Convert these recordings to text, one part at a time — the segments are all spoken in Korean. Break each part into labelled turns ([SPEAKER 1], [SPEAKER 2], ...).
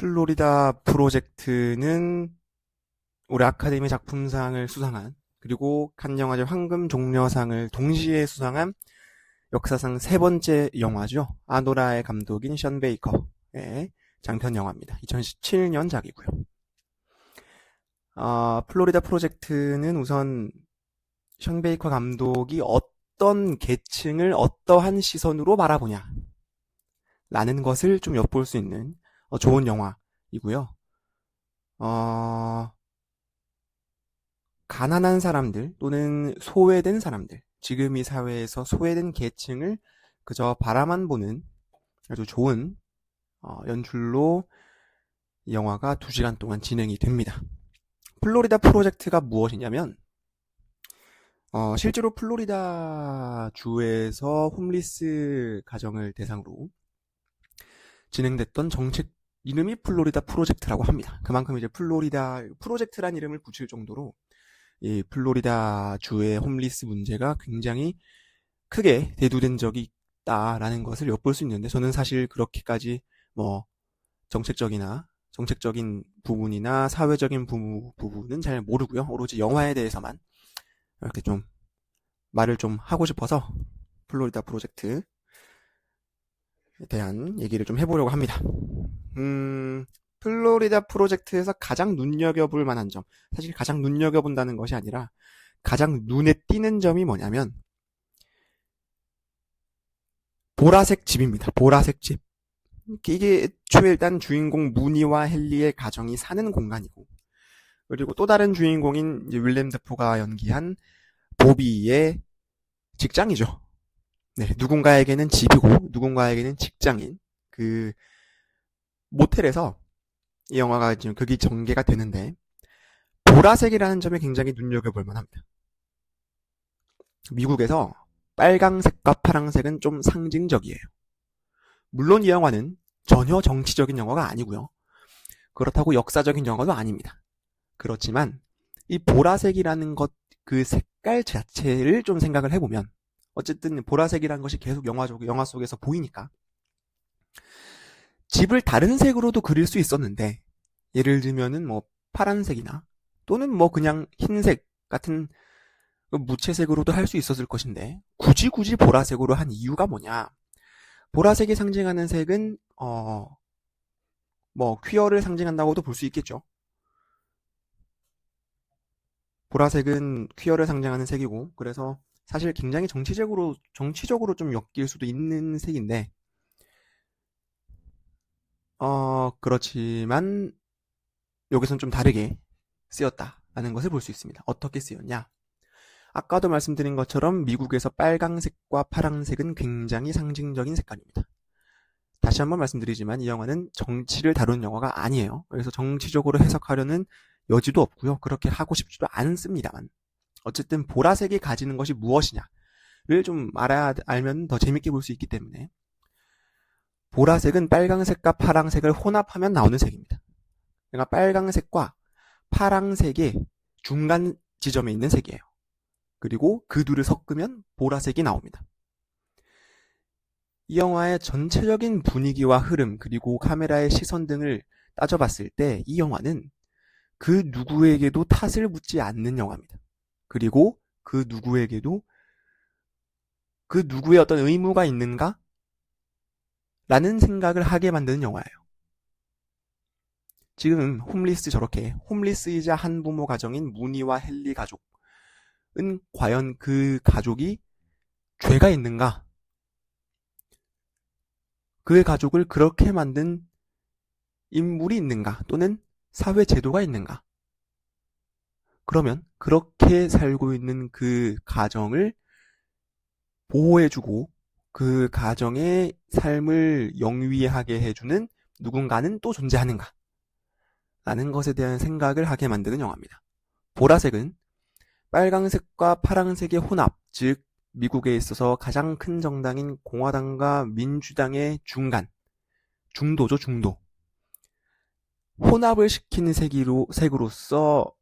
[SPEAKER 1] 플로리다 프로젝트는 올해 아카데미 작품상을 수상한, 그리고 칸 영화제 황금 종려상을 동시에 수상한 역사상 세 번째 영화죠. 아노라의 감독인 션 베이커의 장편 영화입니다. 2017년작이고요. 플로리다 프로젝트는 우선 션 베이커 감독이 어떤 계층을 어떠한 시선으로 바라보냐 라는 것을 좀 엿볼 수 있는 좋은 영화이고요. 가난한 사람들 또는 소외된 사람들, 지금 이 사회에서 소외된 계층을 그저 바라만 보는 아주 좋은 연출로 이 영화가 2시간 동안 진행이 됩니다. 플로리다 프로젝트가 무엇이냐면 실제로 플로리다 주에서 홈리스 가정을 대상으로 진행됐던 정책 이름이 플로리다 프로젝트라고 합니다. 그만큼 이제 플로리다 프로젝트란 이름을 붙일 정도로 이 플로리다 주의 홈리스 문제가 굉장히 크게 대두된 적이 있다라는 것을 엿볼 수 있는데, 저는 사실 그렇게까지 정책적인 부분이나 사회적인 부분은 잘 모르고요. 오로지 영화에 대해서만 이렇게 좀 말을 좀 하고 싶어서 플로리다 프로젝트에 대한 얘기를 좀 해보려고 합니다. 플로리다 프로젝트에서 가장 눈여겨볼 만한 점, 사실 가장 눈여겨본다는 것이 아니라 가장 눈에 띄는 점이 뭐냐면 보라색 집입니다. 보라색 집. 이게 애초에 일단 주인공 무니와 헨리의 가정이 사는 공간이고, 그리고 또 다른 주인공인 이제 윌렘 데포가 연기한 보비의 직장이죠. 네, 누군가에게는 집이고 누군가에게는 직장인 그 모텔에서 이 영화가 지금 극이 전개가 되는데, 보라색이라는 점에 굉장히 눈여겨볼 만합니다. 미국에서 빨강색과 파랑색은 좀 상징적이에요. 물론 이 영화는 전혀 정치적인 영화가 아니고요. 그렇다고 역사적인 영화도 아닙니다. 그렇지만 이 보라색이라는 것, 그 색깔 자체를 좀 생각을 해보면, 어쨌든 보라색이라는 것이 계속 영화 속에서 보이니까 집을 다른 색으로도 그릴 수 있었는데, 예를 들면은 파란색이나 또는 그냥 흰색 같은 무채색으로도 할 수 있었을 것인데, 굳이 보라색으로 한 이유가 뭐냐? 보라색이 상징하는 색은 퀴어를 상징한다고도 볼 수 있겠죠. 보라색은 퀴어를 상징하는 색이고, 그래서 사실 굉장히 정치적으로 좀 엮일 수도 있는 색인데, 그렇지만 여기선 좀 다르게 쓰였다라는 것을 볼 수 있습니다. 어떻게 쓰였냐? 아까도 말씀드린 것처럼 미국에서 빨강색과 파랑색은 굉장히 상징적인 색깔입니다. 다시 한번 말씀드리지만 이 영화는 정치를 다룬 영화가 아니에요. 그래서 정치적으로 해석하려는 여지도 없고요. 그렇게 하고 싶지도 않습니다만, 어쨌든 보라색이 가지는 것이 무엇이냐를 좀 알면 더 재밌게 볼 수 있기 때문에, 보라색은 빨강색과 파랑색을 혼합하면 나오는 색입니다. 그러니까 빨강색과 파랑색의 중간 지점에 있는 색이에요. 그리고 그 둘을 섞으면 보라색이 나옵니다. 이 영화의 전체적인 분위기와 흐름, 그리고 카메라의 시선 등을 따져봤을 때 이 영화는 그 누구에게도 탓을 묻지 않는 영화입니다. 그리고 그 누구에게도 그 누구의 어떤 의무가 있는가? 라는 생각을 하게 만드는 영화예요. 지금 홈리스이자 한부모 가정인 무니와 헨리 가족은 과연 그 가족이 죄가 있는가? 그의 가족을 그렇게 만든 인물이 있는가? 또는 사회 제도가 있는가? 그러면 그렇게 살고 있는 그 가정을 보호해주고 그 가정의 삶을 영위하게 해주는 누군가는 또 존재하는가? 라는 것에 대한 생각을 하게 만드는 영화입니다. 보라색은 빨강색과 파랑색의 혼합, 즉 미국에 있어서 가장 큰 정당인 공화당과 민주당의 중도죠, 중도. 혼합을 시키는 색으로서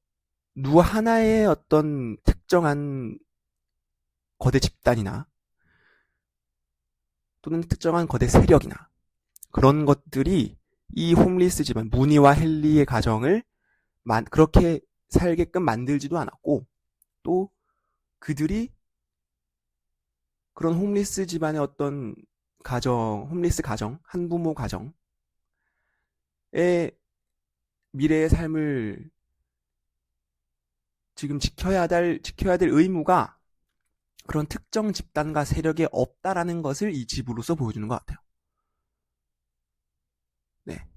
[SPEAKER 1] 누구 하나의 어떤 특정한 거대 집단이나 또는 특정한 거대 세력이나 그런 것들이 이 홈리스 집안, 무니와 헨리의 가정을 그렇게 살게끔 만들지도 않았고, 또 그들이 그런 홈리스 집안의 어떤 가정, 홈리스 가정, 한부모 가정의 미래의 삶을 지금 지켜야 될 의무가 그런 특정 집단과 세력에 없다라는 것을 이 집으로서 보여주는 것 같아요. 네.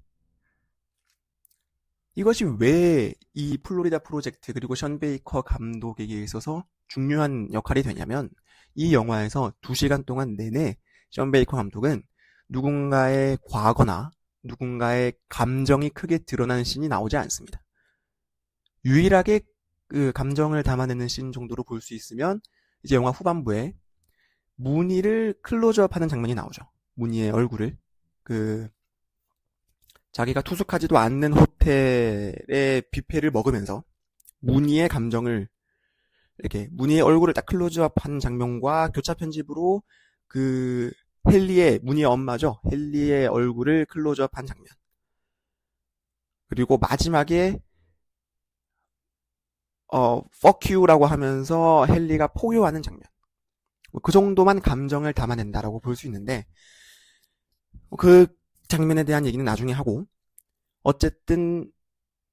[SPEAKER 1] 이것이 왜 이 플로리다 프로젝트 그리고 션 베이커 감독에게 있어서 중요한 역할이 되냐면 이 영화에서 2시간 동안 내내 션 베이커 감독은 누군가의 과거나 누군가의 감정이 크게 드러나는 씬이 나오지 않습니다. 유일하게 그 감정을 담아내는 씬 정도로 볼 수 있으면 이제 영화 후반부에 무니를 클로즈업하는 장면이 나오죠. 무니의 얼굴을 자기가 투숙하지도 않는 호텔의 뷔페를 먹으면서 무니의 감정을 이렇게 무니의 얼굴을 딱 클로즈업하는 장면과 교차 편집으로 무니의 엄마죠. 헨리의 얼굴을 클로즈업한 장면. 그리고 마지막에 fuck you라고 하면서 헨리가 포효하는 장면. 그 정도만 감정을 담아낸다라고 볼 수 있는데 그 장면에 대한 얘기는 나중에 하고 어쨌든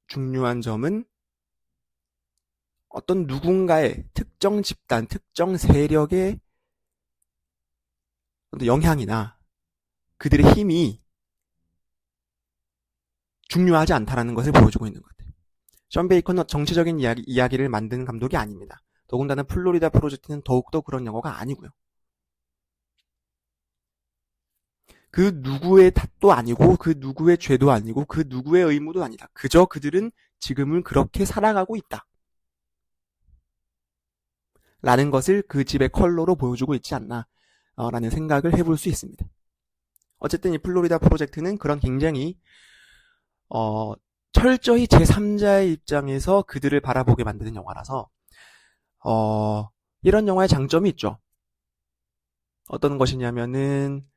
[SPEAKER 1] 중요한 점은 어떤 누군가의 특정 집단, 특정 세력의 어떤 영향이나 그들의 힘이 중요하지 않다라는 것을 보여주고 있는 것 같아요. 션 베이커는 정치적인 이야기를 만드는 감독이 아닙니다. 더군다나 플로리다 프로젝트는 더욱더 그런 영화가 아니고요. 그 누구의 탓도 아니고 그 누구의 죄도 아니고 그 누구의 의무도 아니다. 그저 그들은 지금은 그렇게 살아가고 있다. 라는 것을 그 집의 컬러로 보여주고 있지 않나 라는 생각을 해볼 수 있습니다. 어쨌든 이 플로리다 프로젝트는 그런 굉장히 철저히 제3자의 입장에서 그들을 바라보게 만드는 영화라서 이런 영화의 장점이 있죠. 어떤 것이냐면은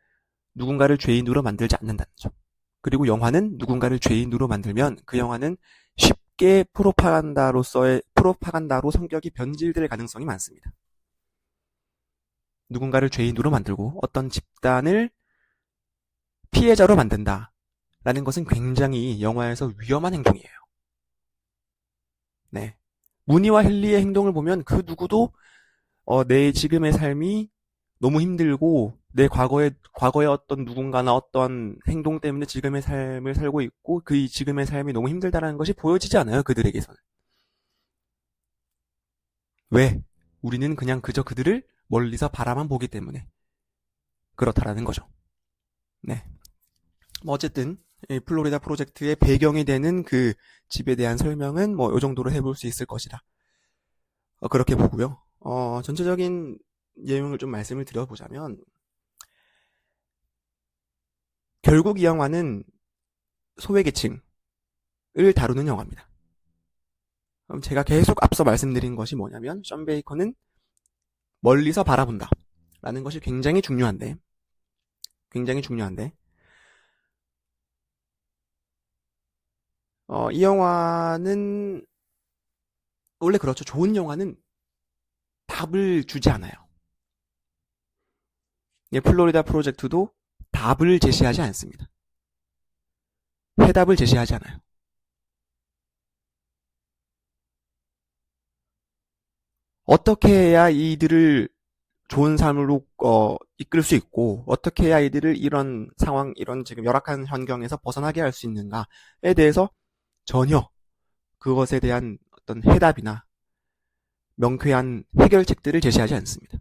[SPEAKER 1] 누군가를 죄인으로 만들지 않는다는 점. 그리고 영화는 누군가를 죄인으로 만들면 그 영화는 쉽게 프로파간다로 성격이 변질될 가능성이 많습니다. 누군가를 죄인으로 만들고 어떤 집단을 피해자로 만든다. 라는 것은 굉장히 영화에서 위험한 행동이에요. 네. 무니와 헨리의 행동을 보면 그 누구도 내 지금의 삶이 너무 힘들고 내 과거의 어떤 누군가나 어떤 행동 때문에 지금의 삶을 살고 있고 그 지금의 삶이 너무 힘들다라는 것이 보여지지 않아요. 그들에게서는. 왜? 우리는 그냥 그저 그들을 멀리서 바라만 보기 때문에 그렇다라는 거죠. 네. 어쨌든 플로리다 프로젝트의 배경이 되는 그 집에 대한 설명은 이 정도로 해볼 수 있을 것이다. 그렇게 보고요. 전체적인 내용을 좀 말씀을 드려보자면 결국 이 영화는 소외계층을 다루는 영화입니다. 그럼 제가 계속 앞서 말씀드린 것이 뭐냐면 션 베이커는 멀리서 바라본다 라는 것이 굉장히 중요한데 이 영화는 원래 그렇죠. 좋은 영화는 답을 주지 않아요. 플로리다 프로젝트도 답을 제시하지 않습니다. 해답을 제시하지 않아요. 어떻게 해야 이들을 좋은 삶으로 이끌 수 있고 어떻게 해야 이들을 이런 상황, 이런 지금 열악한 환경에서 벗어나게 할 수 있는가에 대해서 전혀 그것에 대한 어떤 해답이나 명쾌한 해결책들을 제시하지 않습니다.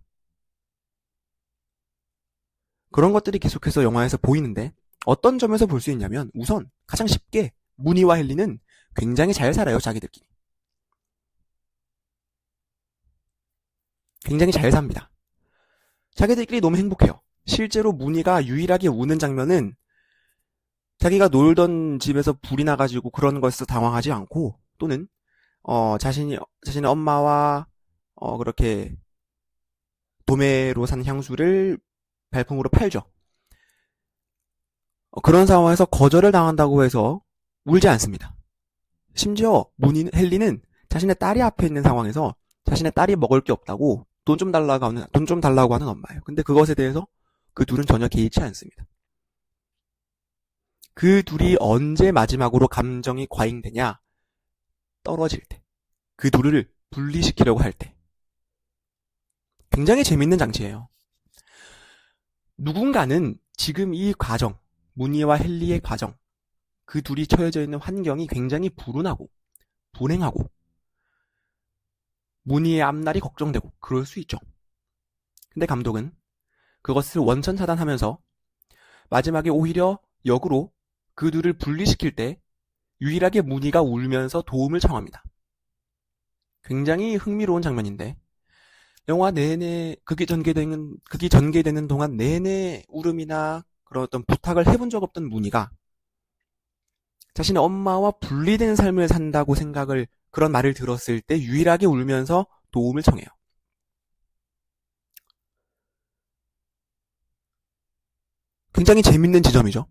[SPEAKER 1] 그런 것들이 계속해서 영화에서 보이는데 어떤 점에서 볼 수 있냐면 우선 가장 쉽게 무니와 헨리는 굉장히 잘 살아요. 자기들끼리. 굉장히 잘 삽니다. 자기들끼리 너무 행복해요. 실제로 무니가 유일하게 우는 장면은 자기가 놀던 집에서 불이 나가지고 그런 것에서 당황하지 않고 또는 자신의 엄마와 그렇게 도매로 산 향수를 발품으로 팔죠. 그런 상황에서 거절을 당한다고 해서 울지 않습니다. 심지어 헨리는 자신의 딸이 앞에 있는 상황에서 자신의 딸이 먹을 게 없다고 돈 좀 달라고 하는 엄마예요. 근데 그것에 대해서 그 둘은 전혀 개의치 않습니다. 그 둘이 언제 마지막으로 감정이 과잉되냐? 떨어질 때. 그 둘을 분리시키려고 할 때. 굉장히 재밌는 장치예요. 누군가는 지금 이 과정, 무니와 헨리의 과정, 그 둘이 처해져 있는 환경이 굉장히 불운하고 불행하고 무니의 앞날이 걱정되고 그럴 수 있죠. 근데 감독은 그것을 원천 차단하면서 마지막에 오히려 역으로 그 둘을 분리시킬 때 유일하게 무니가 울면서 도움을 청합니다. 굉장히 흥미로운 장면인데 영화 내내 극이 전개되는 동안 내내 울음이나 그런 어떤 부탁을 해본 적 없던 무니가 자신의 엄마와 분리된 삶을 산다고 그런 말을 들었을 때 유일하게 울면서 도움을 청해요. 굉장히 재밌는 지점이죠.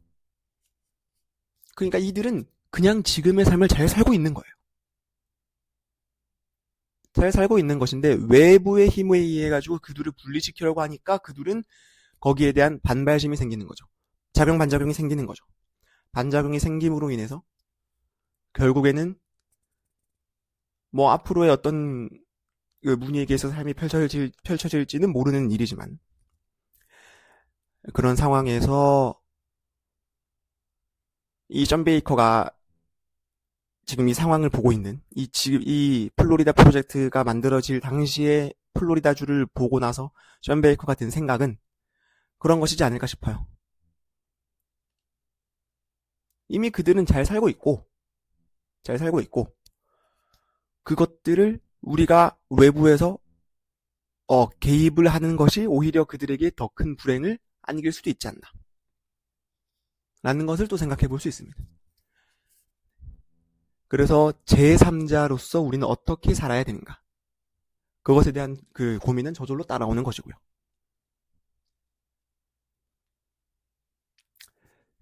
[SPEAKER 1] 그러니까 이들은 그냥 지금의 삶을 잘 살고 있는 거예요. 잘 살고 있는 것인데 외부의 힘에 의해 가지고 그들을 분리시키려고 하니까 그들은 거기에 대한 반발심이 생기는 거죠. 반작용이 생기는 거죠. 반작용이 생김으로 인해서 결국에는 뭐 앞으로의 어떤 그 무니에게서 삶이 펼쳐질지는 모르는 일이지만 그런 상황에서 이 존 베이커가 지금 이 상황을 보고 있는 이 플로리다 프로젝트가 만들어질 당시에 플로리다주를 보고 나서 존 베이커가 든 생각은 그런 것이지 않을까 싶어요. 이미 그들은 잘 살고 있고 그것들을 우리가 외부에서 개입을 하는 것이 오히려 그들에게 더 큰 불행을 안길 수도 있지 않나 라는 것을 또 생각해 볼 수 있습니다. 그래서 제3자로서 우리는 어떻게 살아야 되는가 그것에 대한 그 고민은 저절로 따라오는 것이고요.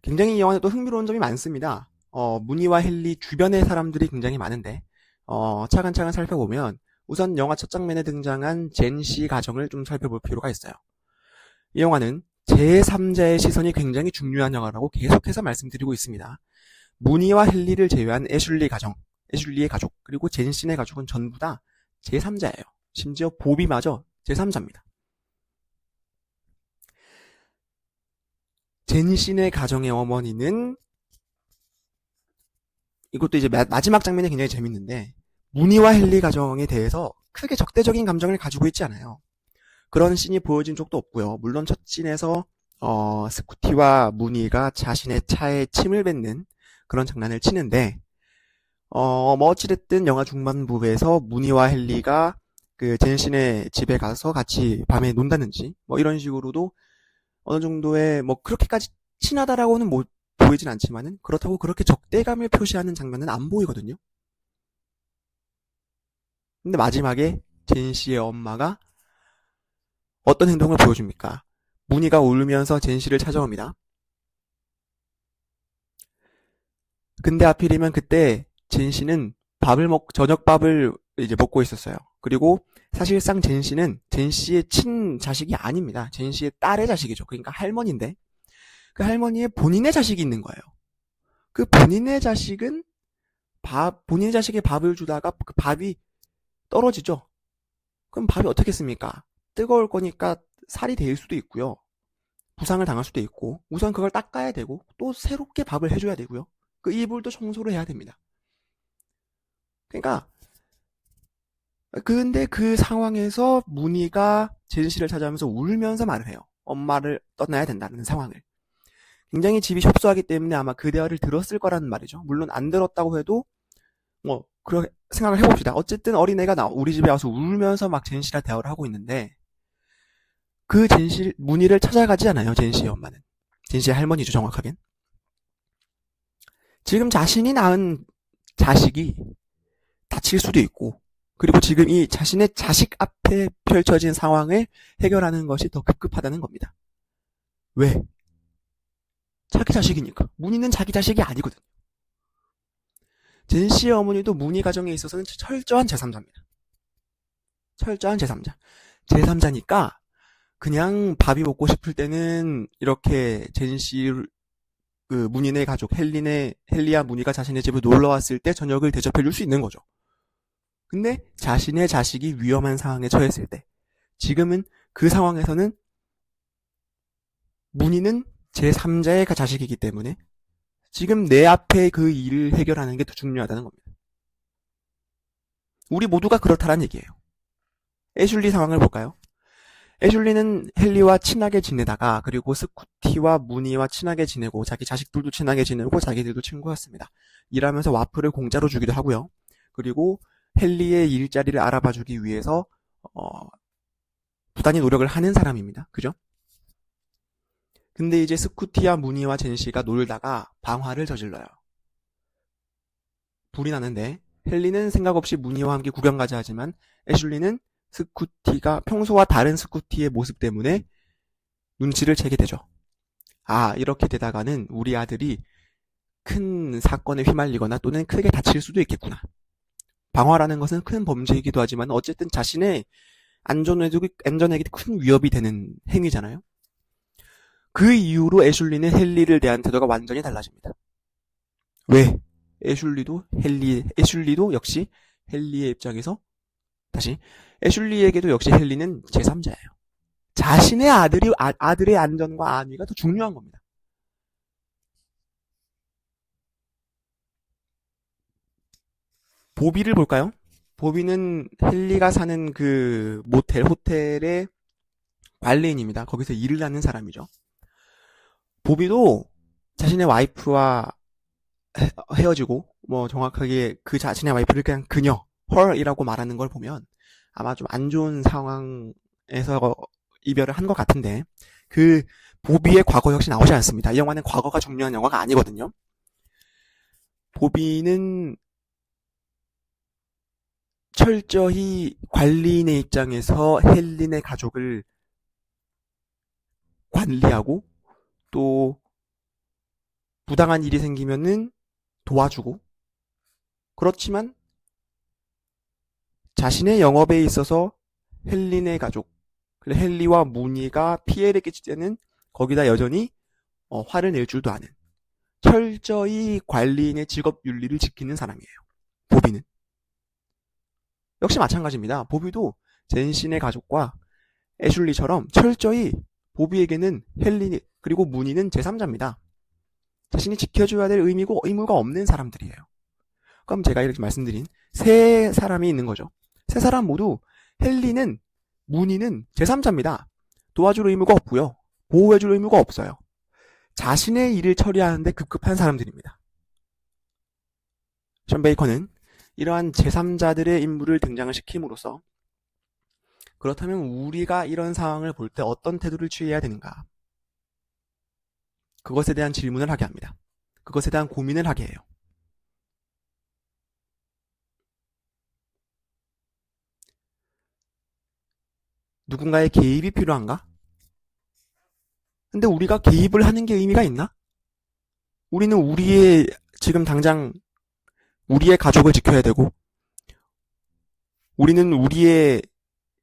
[SPEAKER 1] 굉장히 이 영화에 또 흥미로운 점이 많습니다. 무니와 헨리 주변의 사람들이 굉장히 많은데 차근차근 살펴보면 우선 영화 첫 장면에 등장한 젠 씨 가정을 좀 살펴볼 필요가 있어요. 이 영화는 제3자의 시선이 굉장히 중요한 영화라고 계속해서 말씀드리고 있습니다. 무니와 헨리를 제외한 애슐리의 가족, 그리고 젠 씨의 가족은 전부 다 제3자예요. 심지어 보비마저 제3자입니다. 젠 씨의 가정의 어머니는 이것도 이제 마지막 장면이 굉장히 재밌는데 무니와 헨리 가정에 대해서 크게 적대적인 감정을 가지고 있지 않아요. 그런 씬이 보여진 적도 없고요. 물론 첫 씬에서 스쿠티와 무니가 자신의 차에 침을 뱉는 그런 장난을 치는데 뭐 어찌됐든 영화 중반부에서 무니와 헨리가 그 젠신의 집에 가서 같이 밤에 논다든지 뭐 이런 식으로도 어느 정도의 뭐 그렇게까지 친하다라고는 보이진 않지만은 그렇다고 그렇게 적대감을 표시하는 장면은 안 보이거든요. 근데 마지막에 젠 씨의 엄마가 어떤 행동을 보여줍니까? 무니가 울면서 젠 씨를 찾아옵니다. 근데 하필이면 그때 젠 씨는 저녁밥을 이제 먹고 있었어요. 그리고 사실상 젠 씨는 젠 씨의 친자식이 아닙니다. 젠 씨의 딸의 자식이죠. 그러니까 할머니인데 그 할머니의 본인의 자식이 있는 거예요. 그 본인의 자식은 본인의 자식에 밥을 주다가 그 밥이 떨어지죠. 그럼 밥이 어떻겠습니까? 뜨거울 거니까 살이 될 수도 있고요. 부상을 당할 수도 있고 우선 그걸 닦아야 되고 또 새롭게 밥을 해줘야 되고요. 그 이불도 청소를 해야 됩니다. 그러니까 근데 그 상황에서 무니가 젠 씨를 찾아오면서 울면서 말을 해요. 엄마를 떠나야 된다는 상황을. 굉장히 집이 협소하기 때문에 아마 그 대화를 들었을 거라는 말이죠. 물론 안 들었다고 해도 뭐 그렇게 생각을 해봅시다. 어쨌든 어린애가 우리 집에 와서 울면서 막 젠 씨랑 대화를 하고 있는데 그 무니를 찾아가지 않아요. 젠 씨의 엄마는. 젠 씨의 할머니죠, 정확하겐. 지금 자신이 낳은 자식이 다칠 수도 있고 그리고 지금 이 자신의 자식 앞에 펼쳐진 상황을 해결하는 것이 더 급급하다는 겁니다. 왜? 자기 자식이니까. 문희는 자기 자식이 아니거든. 젠 씨의 어머니도 문희 가정에 있어서는 철저한 제3자입니다. 철저한 제3자. 제3자니까 그냥 밥이 먹고 싶을 때는 이렇게 젠 씨, 문희네 가족, 헨리와 문희가 자신의 집에 놀러 왔을 때 저녁을 대접해 줄 수 있는 거죠. 근데 자신의 자식이 위험한 상황에 처했을 때, 지금은 그 상황에서는 문희는 제3자의 자식이기 때문에 지금 내 앞에 그 일을 해결하는 게 더 중요하다는 겁니다. 우리 모두가 그렇다는 얘기예요. 애슐리 상황을 볼까요? 애슐리는 헨리와 친하게 지내다가 그리고 스쿠티와 문희와 친하게 지내고 자기 자식들도 친하게 지내고 자기들도 친구였습니다. 일하면서 와플을 공짜로 주기도 하고요. 그리고 헨리의 일자리를 알아봐주기 위해서 부단히 노력을 하는 사람입니다. 그죠? 근데 이제 스쿠티와 문희와 젠씨가 놀다가 방화를 저질러요. 불이 나는데 헨리는 생각 없이 문희와 함께 구경 가자 하지만 애슐리는 스쿠티가 평소와 다른 스쿠티의 모습 때문에 눈치를 채게 되죠. 아, 이렇게 되다가는 우리 아들이 큰 사건에 휘말리거나 또는 크게 다칠 수도 있겠구나. 방화라는 것은 큰 범죄이기도 하지만 어쨌든 자신의 안전에도 큰 위협이 되는 행위잖아요. 그 이후로 애슐리는 헨리를 대한 태도가 완전히 달라집니다. 왜? 애슐리도 역시 헨리의 입장에서 애슐리에게도 역시 헨리는 제3자예요. 자신의 아들의 안전과 안위가 더 중요한 겁니다. 보비를 볼까요? 보비는 헨리가 사는 그 호텔의 관리인입니다. 거기서 일을 하는 사람이죠. 보비도 자신의 와이프와 헤어지고 정확하게 그 자신의 와이프를 그냥 그녀, her이라고 말하는 걸 보면 아마 좀 안 좋은 상황에서 이별을 한 것 같은데 그 보비의 과거 역시 나오지 않습니다. 이 영화는 과거가 중요한 영화가 아니거든요. 보비는 철저히 관리인의 입장에서 헨리네 가족을 관리하고 또 부당한 일이 생기면은 도와주고 그렇지만 자신의 영업에 있어서 헨리네 가족, 헨리와 문희가 피해를 끼칠 때는 거기다 여전히 화를 낼 줄도 아는 철저히 관리인의 직업 윤리를 지키는 사람이에요. 보비는. 역시 마찬가지입니다. 보비도 젠신의 가족과 애슐리처럼 철저히 보비에게는 헨리 그리고 문희는 제3자입니다. 자신이 지켜줘야 될 의무가 없는 사람들이에요. 그럼 제가 이렇게 말씀드린 세 사람이 있는 거죠. 세 사람 모두 헨리는 문희는 제3자입니다. 도와줄 의무가 없고요. 보호해줄 의무가 없어요. 자신의 일을 처리하는데 급급한 사람들입니다. 션 베이컨은 이러한 제3자들의 인물을 등장을 시킴으로써 그렇다면 우리가 이런 상황을 볼 때 어떤 태도를 취해야 되는가? 그것에 대한 질문을 하게 합니다. 그것에 대한 고민을 하게 해요. 누군가의 개입이 필요한가? 근데 우리가 개입을 하는 게 의미가 있나? 우리는 지금 당장 우리의 가족을 지켜야 되고, 우리는 우리의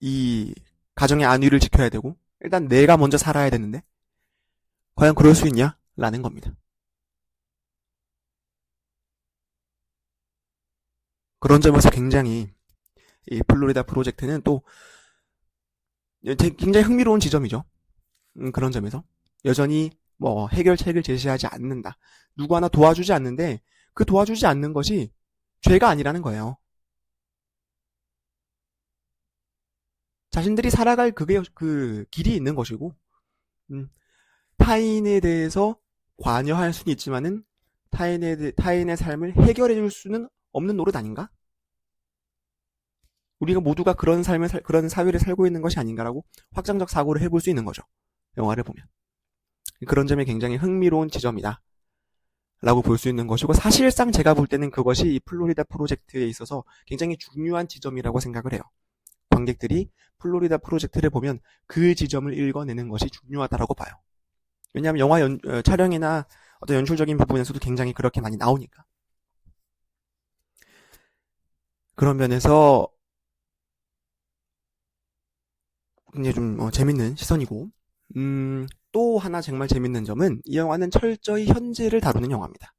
[SPEAKER 1] 이 가정의 안위를 지켜야 되고, 일단 내가 먼저 살아야 되는데, 과연 그럴 수 있냐? 라는 겁니다. 그런 점에서 굉장히 이 플로리다 프로젝트는 또 굉장히 흥미로운 지점이죠. 그런 점에서 여전히 해결책을 제시하지 않는다. 누구 하나 도와주지 않는데 그 도와주지 않는 것이 죄가 아니라는 거예요. 자신들이 살아갈 그 길이 있는 것이고 타인에 대해서 관여할 수는 있지만은 타인의 삶을 해결해 줄 수는 없는 노릇 아닌가? 우리가 모두가 그런 사회를 살고 있는 것이 아닌가라고 확장적 사고를 해볼 수 있는 거죠. 영화를 보면. 그런 점이 굉장히 흥미로운 지점이다. 라고 볼 수 있는 것이고, 사실상 제가 볼 때는 그것이 이 플로리다 프로젝트에 있어서 굉장히 중요한 지점이라고 생각을 해요. 관객들이 플로리다 프로젝트를 보면 그 지점을 읽어내는 것이 중요하다라고 봐요. 왜냐하면 영화 촬영이나 어떤 연출적인 부분에서도 굉장히 그렇게 많이 나오니까. 그런 면에서 굉장히 좀 재밌는 시선이고, 또 하나 정말 재밌는 점은 이 영화는 철저히 현재를 다루는 영화입니다.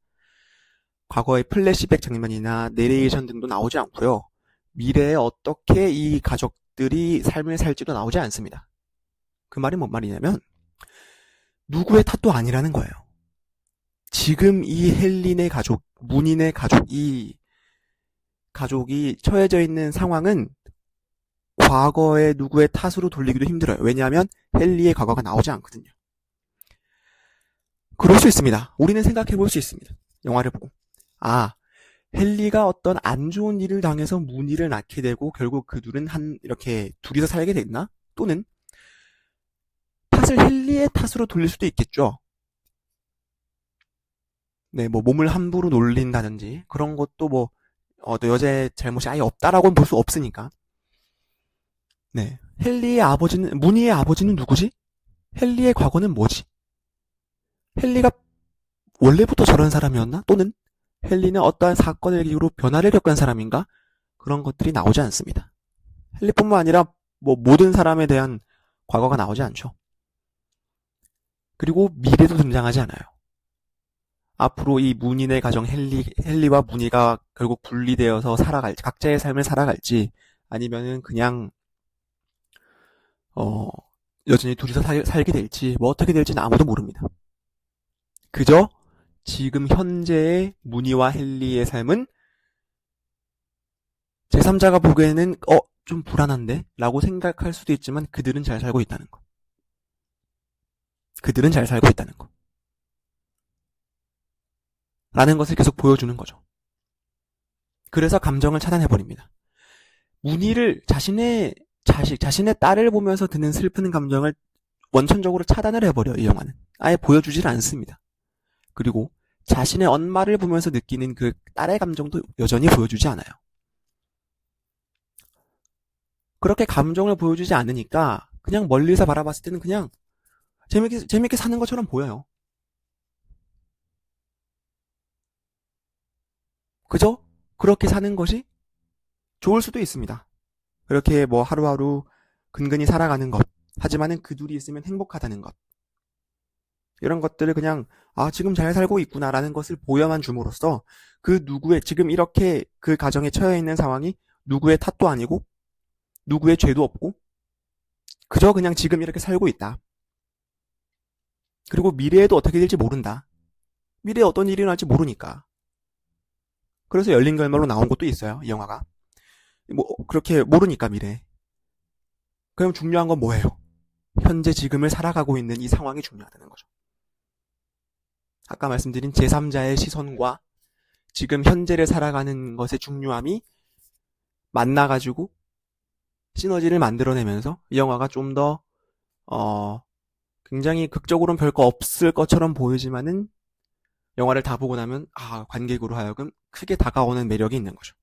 [SPEAKER 1] 과거의 플래시백 장면이나 내레이션 등도 나오지 않고요. 미래에 어떻게 이 가족들이 삶을 살지도 나오지 않습니다. 그 말이 뭔 말이냐면 누구의 탓도 아니라는 거예요. 지금 이 헬린의 가족, 문인의 가족, 이 가족이 처해져 있는 상황은 과거의 누구의 탓으로 돌리기도 힘들어요. 왜냐하면 헨리의 과거가 나오지 않거든요. 그럴 수 있습니다. 우리는 생각해 볼 수 있습니다. 영화를 보고. 아, 헨리가 어떤 안 좋은 일을 당해서 문희를 낳게 되고 결국 그 둘은 이렇게 둘이서 살게 됐나? 또는 탓을 헨리의 탓으로 돌릴 수도 있겠죠. 네, 뭐 몸을 함부로 놀린다든지 그런 것도 또 여자의 잘못이 아예 없다라고는 볼 수 없으니까. 네, 문희의 아버지는 누구지? 헨리의 과거는 뭐지? 헨리가 원래부터 저런 사람이었나? 또는 헨리는 어떠한 사건을 계기로 변화를 겪은 사람인가? 그런 것들이 나오지 않습니다. 헨리뿐만 아니라 모든 사람에 대한 과거가 나오지 않죠. 그리고 미래도 등장하지 않아요. 앞으로 이 문인의 가정 헨리와 문희가 결국 분리되어서 살아갈지, 각자의 삶을 살아갈지, 아니면은 그냥 여전히 둘이서 살게 될지, 어떻게 될지는 아무도 모릅니다. 그저 지금 현재의 문희와 헨리의 삶은 제3자가 보기에는 좀 불안한데? 라고 생각할 수도 있지만 그들은 잘 살고 있다는 거. 그들은 잘 살고 있다는 거. 라는 것을 계속 보여주는 거죠. 그래서 감정을 차단해버립니다. 문희를 자신의 딸을 보면서 드는 슬픈 감정을 원천적으로 차단을 해버려, 이 영화는. 아예 보여주질 않습니다. 그리고 자신의 엄마를 보면서 느끼는 그 딸의 감정도 여전히 보여주지 않아요. 그렇게 감정을 보여주지 않으니까 그냥 멀리서 바라봤을 때는 그냥 재밌게 사는 것처럼 보여요. 그저 그렇게 사는 것이 좋을 수도 있습니다. 그렇게 하루하루 근근히 살아가는 것. 하지만은 그 둘이 있으면 행복하다는 것. 이런 것들을 그냥 지금 잘 살고 있구나라는 것을 보여만 줌으로써 그 누구의 지금 이렇게 그 가정에 처해 있는 상황이 누구의 탓도 아니고 누구의 죄도 없고 그저 그냥 지금 이렇게 살고 있다. 그리고 미래에도 어떻게 될지 모른다. 미래에 어떤 일이 일어날지 모르니까. 그래서 열린 결말로 나온 것도 있어요. 이 영화가. 그렇게 모르니까 미래. 그럼 중요한 건 뭐예요? 현재 지금을 살아가고 있는 이 상황이 중요하다는 거죠. 아까 말씀드린 제3자의 시선과 지금 현재를 살아가는 것의 중요함이 만나가지고 시너지를 만들어내면서 이 영화가 좀 더 굉장히 극적으로는 별거 없을 것처럼 보이지만은 영화를 다 보고 나면 관객으로 하여금 크게 다가오는 매력이 있는 거죠.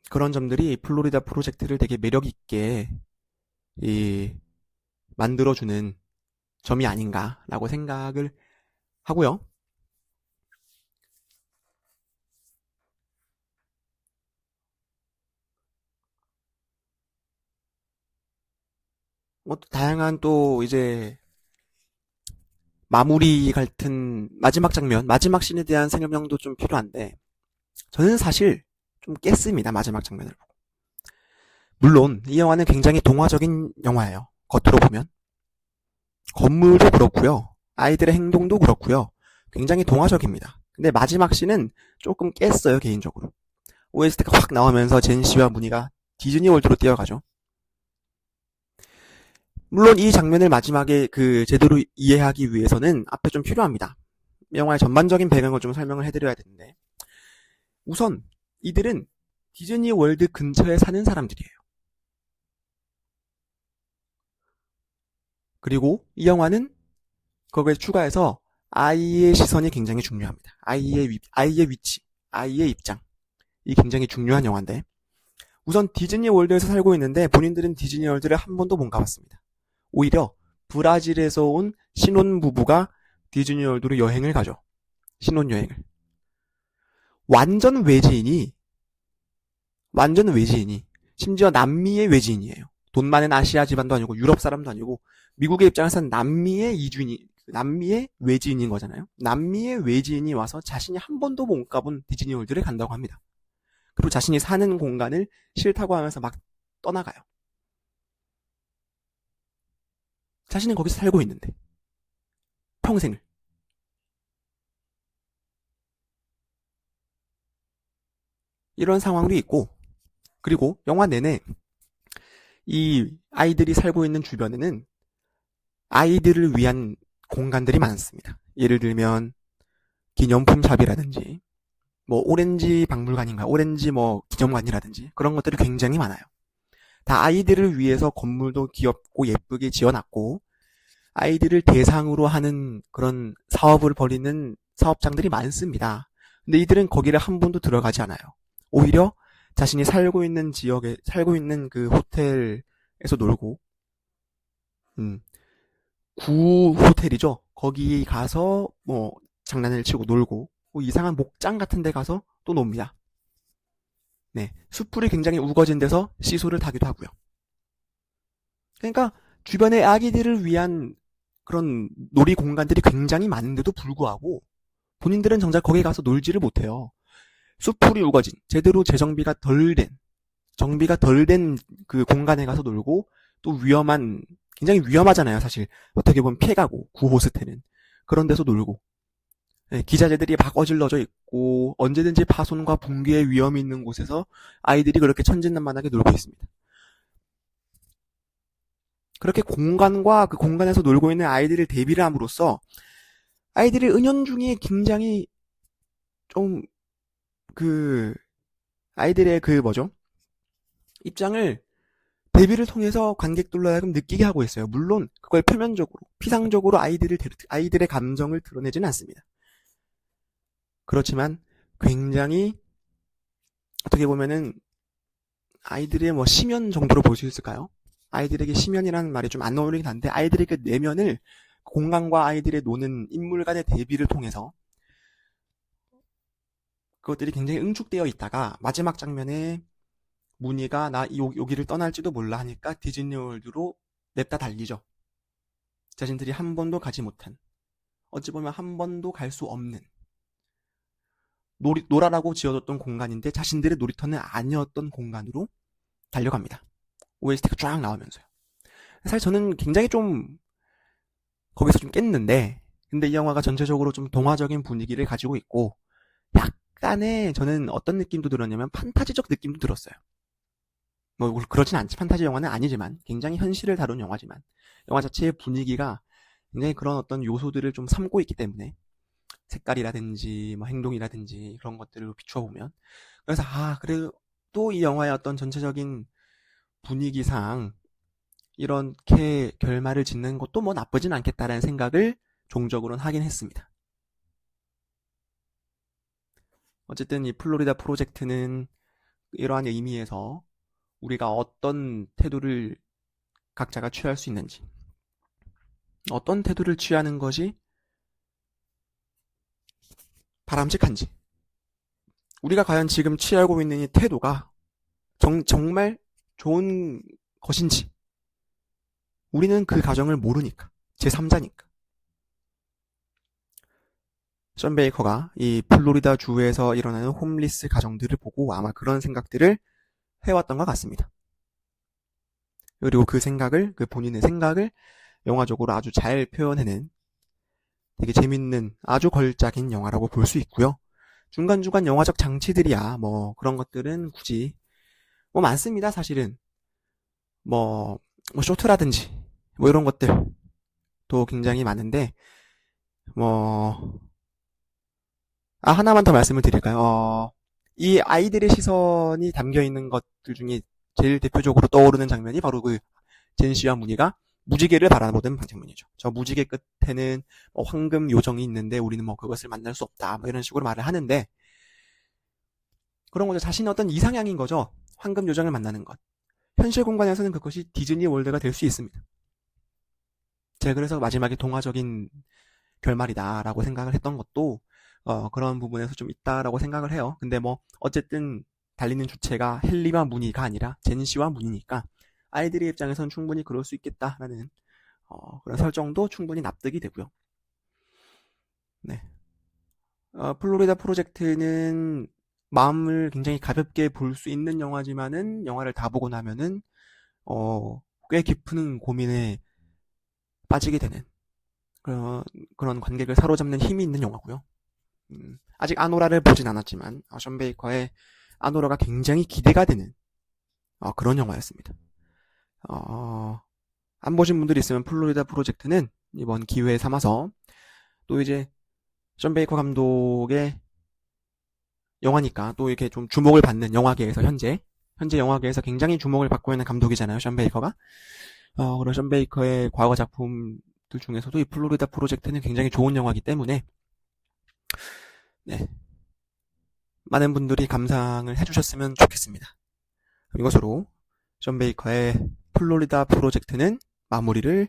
[SPEAKER 1] 그런 점들이 플로리다 프로젝트를 되게 매력 있게 만들어주는 점이 아닌가라고 생각을 하고요. 다양한 또 이제 마무리 같은 마지막 장면, 마지막 씬에 대한 설명도 좀 필요한데 저는 사실 좀 깼습니다. 마지막 장면을 보고. 물론 이 영화는 굉장히 동화적인 영화예요. 겉으로 보면. 건물도 그렇고요. 아이들의 행동도 그렇고요. 굉장히 동화적입니다. 근데 마지막 씬은 조금 깼어요. 개인적으로. OST가 확 나오면서 젠 씨와 문희가 디즈니 월드로 뛰어가죠. 물론 이 장면을 마지막에 제대로 이해하기 위해서는 앞에 좀 필요합니다. 영화의 전반적인 배경을 좀 설명을 해드려야 되는데 우선 이들은 디즈니 월드 근처에 사는 사람들이에요. 그리고 이 영화는 거기에 추가해서 아이의 시선이 굉장히 중요합니다. 아이의 위치, 아이의 입장 이 굉장히 중요한 영화인데 우선 디즈니 월드에서 살고 있는데 본인들은 디즈니 월드를 한 번도 못 가봤습니다. 오히려 브라질에서 온 신혼부부가 디즈니 월드로 여행을 가죠. 신혼여행을. 완전 외지인이 심지어 남미의 외지인이에요. 돈 많은 아시아 집안도 아니고 유럽 사람도 아니고 미국의 입장에서는 남미의 외지인인 거잖아요. 남미의 외지인이 와서 자신이 한 번도 못 가본 디즈니 월드를 간다고 합니다. 그리고 자신이 사는 공간을 싫다고 하면서 막 떠나가요. 자신은 거기서 살고 있는데 평생을. 이런 상황도 있고, 그리고 영화 내내 이 아이들이 살고 있는 주변에는 아이들을 위한 공간들이 많습니다. 예를 들면 기념품 샵이라든지 뭐 오렌지 박물관인가 오렌지 뭐 기념관이라든지 그런 것들이 굉장히 많아요. 다 아이들을 위해서 건물도 귀엽고 예쁘게 지어놨고 아이들을 대상으로 하는 그런 사업을 벌이는 사업장들이 많습니다. 근데 이들은 거기를 한 번도 들어가지 않아요. 오히려 자신이 살고 있는 지역에 살고 있는 그 호텔에서 놀고 구 호텔이죠. 거기 가서 뭐 장난을 치고 놀고 뭐 이상한 목장 같은 데 가서 또 놉니다. 네, 숲풀이 굉장히 우거진 데서 시소를 타기도 하고요. 그러니까 주변의 아기들을 위한 그런 놀이 공간들이 굉장히 많은데도 불구하고 본인들은 정작 거기 가서 놀지를 못해요. 숲풀이 우거진 제대로 재정비가 덜 된 그 공간에 가서 놀고 또 굉장히 위험하잖아요. 사실 어떻게 보면 피해가고 구호스텔은 그런 데서 놀고 네, 기자재들이 막 어질러져 있고 언제든지 파손과 붕괴의 위험이 있는 곳에서 아이들이 그렇게 천진난만하게 놀고 있습니다. 그렇게 공간과 그 공간에서 놀고 있는 아이들을 대비를 함으로써 아이들의 은연중에 굉장히 좀 아이들의 입장을 대비를 통해서 관객들로 하여금 느끼게 하고 있어요. 물론 그걸 표면적으로 피상적으로 아이들의 감정을 드러내지는 않습니다. 그렇지만 굉장히 어떻게 보면은 아이들의 뭐 심연 정도로 볼 수 있을까요? 아이들에게 심연이라는 말이 좀 안 어울리긴 한데 아이들의 그 내면을 공간과 아이들의 노는 인물 간의 대비를 통해서 그것들이 굉장히 응축되어 있다가 마지막 장면에 문희가 나 여기를 떠날지도 몰라 하니까 디즈니월드로 냅다 달리죠. 자신들이 한 번도 가지 못한 어찌 보면 한 번도 갈 수 없는 놀아라고 지어줬던 공간인데 자신들의 놀이터는 아니었던 공간으로 달려갑니다. OST가 쫙 나오면서요. 사실 저는 굉장히 좀 거기서 좀 깼는데 근데 이 영화가 전체적으로 좀 동화적인 분위기를 가지고 있고 약간의 저는 어떤 느낌도 들었냐면 판타지적 느낌도 들었어요. 뭐 그렇진 않지. 판타지 영화는 아니지만 굉장히 현실을 다룬 영화지만 영화 자체의 분위기가 굉장히 그런 어떤 요소들을 좀 삼고 있기 때문에 색깔이라든지 뭐 행동이라든지 그런 것들을 비추어 보면 그래서 그래도 이 영화의 어떤 전체적인 분위기상 이렇게 결말을 짓는 것도 뭐 나쁘진 않겠다라는 생각을 종적으로는 하긴 했습니다. 어쨌든 이 플로리다 프로젝트는 이러한 의미에서 우리가 어떤 태도를 각자가 취할 수 있는지 어떤 태도를 취하는 것이 바람직한지 우리가 과연 지금 취하고 있는 이 태도가 정말 좋은 것인지 우리는 그 가정을 모르니까 제3자니까 션 베이커가 이 플로리다 주에서 일어나는 홈리스 가정들을 보고 아마 그런 생각들을 해왔던 것 같습니다. 그리고 그 본인의 생각을 영화적으로 아주 잘 표현해낸 되게 재밌는 아주 걸작인 영화라고 볼 수 있고요. 중간중간 영화적 장치들이야 뭐 그런 것들은 굳이 뭐 많습니다. 사실은 뭐 쇼트라든지 뭐 이런 것들도 굉장히 많은데 하나만 더 말씀을 드릴까요? 이 아이들의 시선이 담겨있는 것들 중에 제일 대표적으로 떠오르는 장면이 바로 그 젠시와 문희가 무지개를 바라보던 장면이죠. 저 무지개 끝에는 황금 요정이 있는데 우리는 그것을 만날 수 없다 이런 식으로 말을 하는데 그런 거죠. 자신의 어떤 이상향인 거죠. 황금 요정을 만나는 것. 현실 공간에서는 그것이 디즈니 월드가 될 수 있습니다. 제가 그래서 마지막에 동화적인 결말이다라고 생각을 했던 것도 그런 부분에서 좀 있다라고 생각을 해요. 근데 뭐 어쨌든 달리는 주체가 헨리와 무니가 아니라 젠시와 무니니까 아이들의 입장에서는 충분히 그럴 수 있겠다라는 그런 설정도 충분히 납득이 되고요. 네. 플로리다 프로젝트는 마음을 굉장히 가볍게 볼 수 있는 영화지만은 영화를 다 보고 나면은 꽤 깊은 고민에 빠지게 되는 그런 관객을 사로잡는 힘이 있는 영화고요. 아직 아노라를 보진 않았지만 션 베이커의 아노라가 굉장히 기대가 되는 그런 영화였습니다. 안 보신 분들이 있으면 플로리다 프로젝트는 이번 기회에 삼아서 또 이제 션 베이커 감독의 영화니까 또 이렇게 좀 주목을 받는 영화계에서 현재 영화계에서 굉장히 주목을 받고 있는 감독이잖아요, 션 베이커가. 그런 션 베이커의 과거 작품들 중에서도 이 플로리다 프로젝트는 굉장히 좋은 영화이기 때문에 네, 많은 분들이 감상을 해주셨으면 좋겠습니다. 이것으로 션 베이커의 플로리다 프로젝트는 마무리를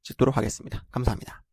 [SPEAKER 1] 짓도록 하겠습니다. 감사합니다.